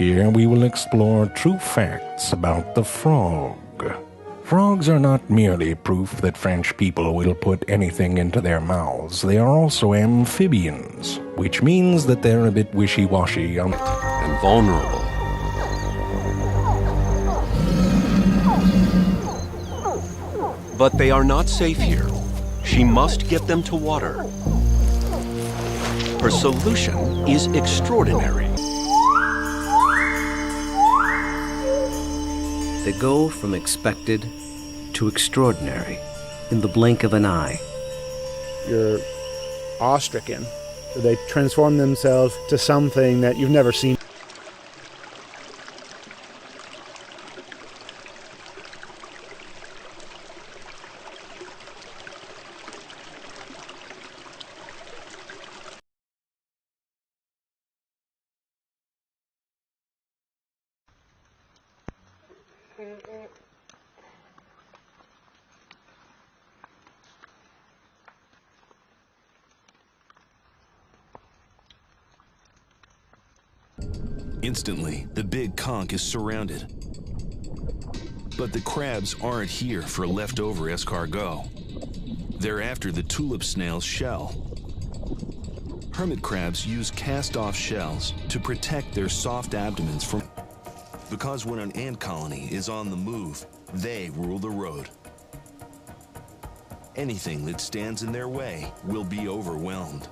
Here we will explore true facts about the frog. Frogs are not merely proof that French people will put anything into their mouths. They are also amphibians, which means that they're a bit wishy-washy and vulnerable. But they are not safe here. She must get them to water. Her solution is extraordinary. They go from expected to extraordinary in the blink of an eye. You're awestricken. They transform themselves to something that you've never seen. Instantly, the big conch is surrounded. But the crabs aren't here for leftover escargot. They're after the tulip snail's shell. Hermit crabs use cast-off shells to protect their soft abdomens from... Because when an ant colony is on the move, they rule the road. Anything that stands in their way will be overwhelmed.